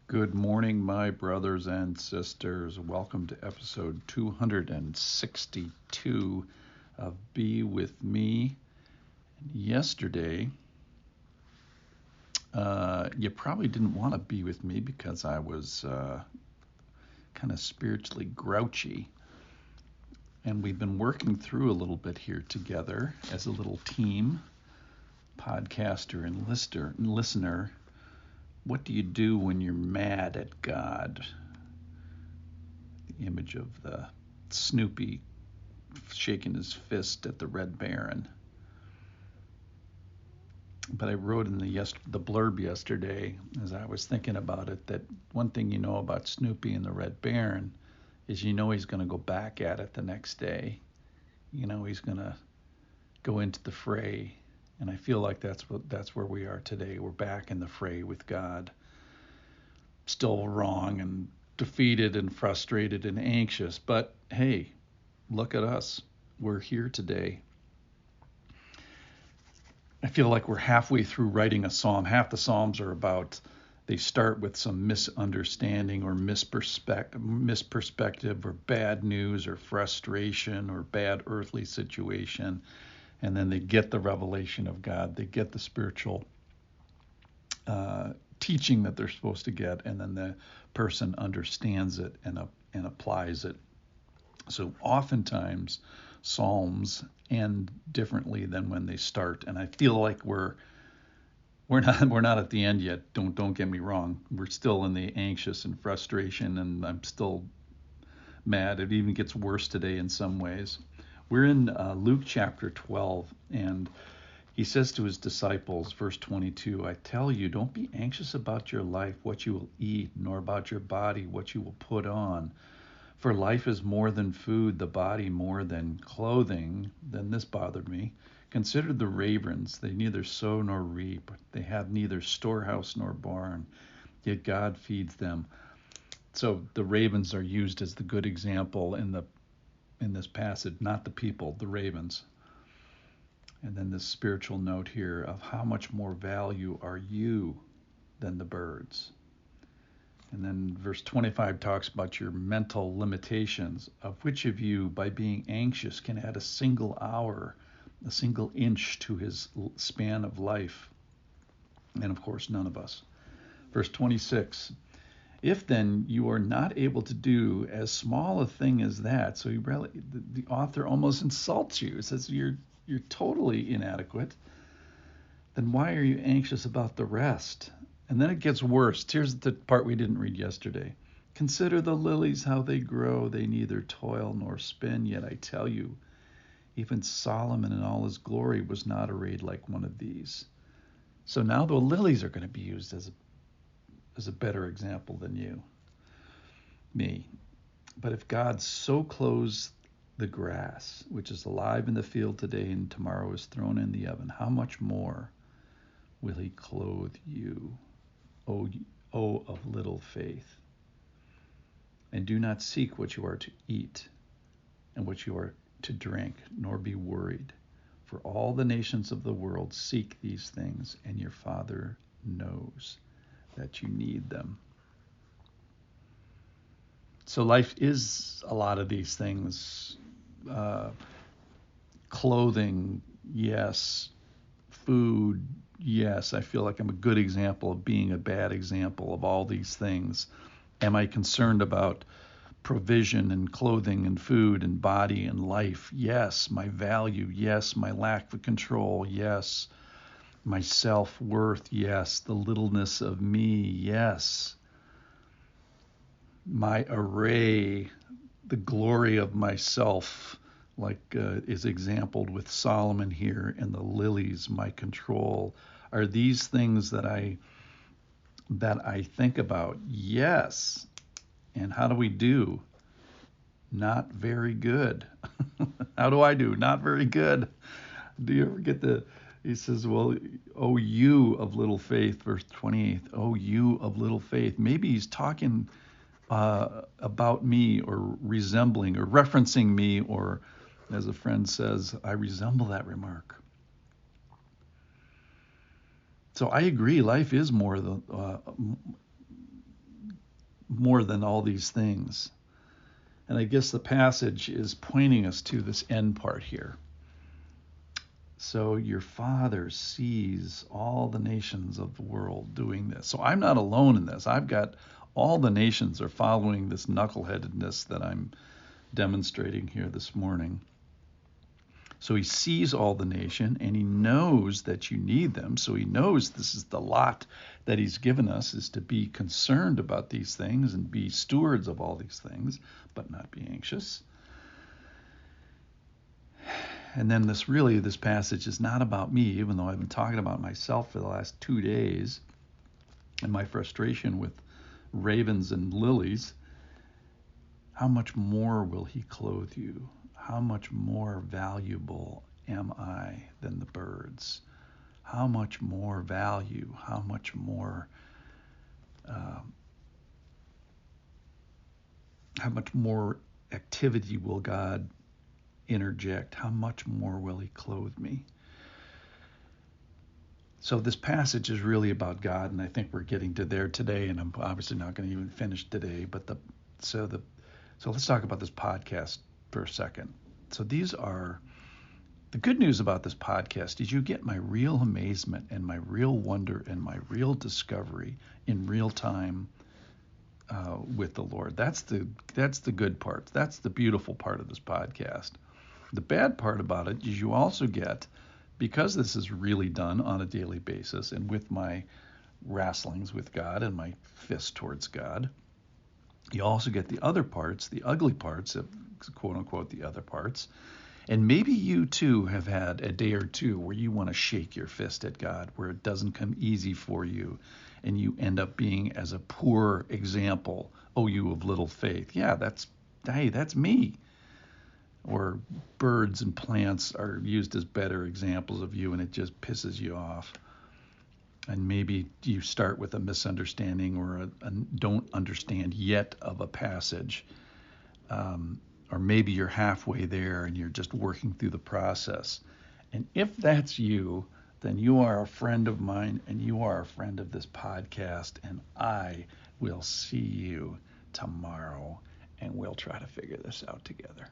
Good morning, my brothers and sisters. Welcome to episode 262 of Be With Me. Yesterday, you probably didn't want to be with me because I was kind of spiritually grouchy. And we've been working through a little bit here together as a little team, podcaster and listener. What do you do when you're mad at God? The image of the Snoopy shaking his fist at the Red Baron. But I wrote in the blurb yesterday, as I was thinking about it, that one thing you know about Snoopy and the Red Baron is you know he's going to go back at it the next day. You know he's going to go into the fray, and I feel like that's where we are today. We're back in the fray with God, still wrong and defeated and frustrated and anxious. But hey, look at us. We're here today. I feel like we're halfway through writing a psalm. Half the psalms are about, they start with some misunderstanding or misperspective or bad news or frustration or bad earthly situation. And then they get the revelation of God. They get the spiritual teaching that they're supposed to get. And then the person understands it and applies it. So oftentimes psalms end differently than when they start, and I feel like we're not at the end yet. Don't get me wrong. We're still in the anxious and frustration, and I'm still mad. It even gets worse today in some ways. We're in Luke chapter 12, and he says to his disciples, verse 22, I tell you, don't be anxious about your life, what you will eat, nor about your body, what you will put on. For life is more than food, the body more than clothing. Then this bothered me. Consider the ravens. They neither sow nor reap. They have neither storehouse nor barn, yet God feeds them. So the ravens are used as the good example in this passage, not the people, the ravens. And then this spiritual note here of how much more value are you than the birds. And then verse 25 talks about your mental limitations, of which of you, by being anxious, can add a single hour, a single inch to his span of life? And of course, none of us. Verse 26, if then you are not able to do as small a thing as that, so the author almost insults you, says you're totally inadequate, then why are you anxious about the rest? And then it gets worse. Here's the part we didn't read yesterday. Consider the lilies, how they grow. They neither toil nor spin. Yet I tell you, even Solomon in all his glory was not arrayed like one of these. So now the lilies are going to be used as a better example than me. But if God so clothes the grass, which is alive in the field today and tomorrow is thrown in the oven, how much more will he clothe you? O of little faith. And do not seek what you are to eat and what you are to drink, nor be worried. For all the nations of the world seek these things, and your Father knows that you need them. So life is a lot of these things. Clothing, yes. Food, yes. I feel like I'm a good example of being a bad example of all these things. Am I concerned about provision and clothing and food and body and life? Yes. My value, yes. My lack of control, yes. My self-worth, yes. The littleness of me, yes. My array, the glory of myself, like is exampled with Solomon here, and the lilies, my control. Are these things that I think about? Yes. And how do we do? Not very good. How do I do? Not very good. Do you ever get he says, well, oh, you of little faith, verse 28, oh, you of little faith. Maybe he's talking about me or resembling or referencing me, or as a friend says, I resemble that remark. So I agree, life is more more than all these things. And I guess the passage is pointing us to this end part here. So your Father sees all the nations of the world doing this. So I'm not alone in this. I've got all the nations are following this knuckleheadedness that I'm demonstrating here this morning. So he sees all the nation, and he knows that you need them. So he knows this is the lot that he's given us, is to be concerned about these things and be stewards of all these things, but not be anxious. And then this passage is not about me, even though I've been talking about myself for the last 2 days and my frustration with ravens and lilies. How much more will he clothe you? How much more valuable am I than the birds? How much more value? How much more activity will God interject? How much more will he clothe me? So this passage is really about God, and I think we're getting to there today, and I'm obviously not going to even finish today, but so let's talk about this podcast for a second. So these are the good news about this podcast is you get my real amazement and my real wonder and my real discovery in real time with the Lord. That's the good part. That's the beautiful part of this podcast. The bad part about it is you also get, because this is really done on a daily basis and with my wrestlings with God and my fist towards God, you also get the other parts, the ugly parts, quote unquote, the other parts. And maybe you too have had a day or two where you want to shake your fist at God, where it doesn't come easy for you, and you end up being as a poor example, oh, you of little faith. Yeah, that's me. Or birds and plants are used as better examples of you, and it just pisses you off. And maybe you start with a misunderstanding or a don't understand yet of a passage. Or maybe you're halfway there and you're just working through the process. And if that's you, then you are a friend of mine and you are a friend of this podcast. And I will see you tomorrow and we'll try to figure this out together.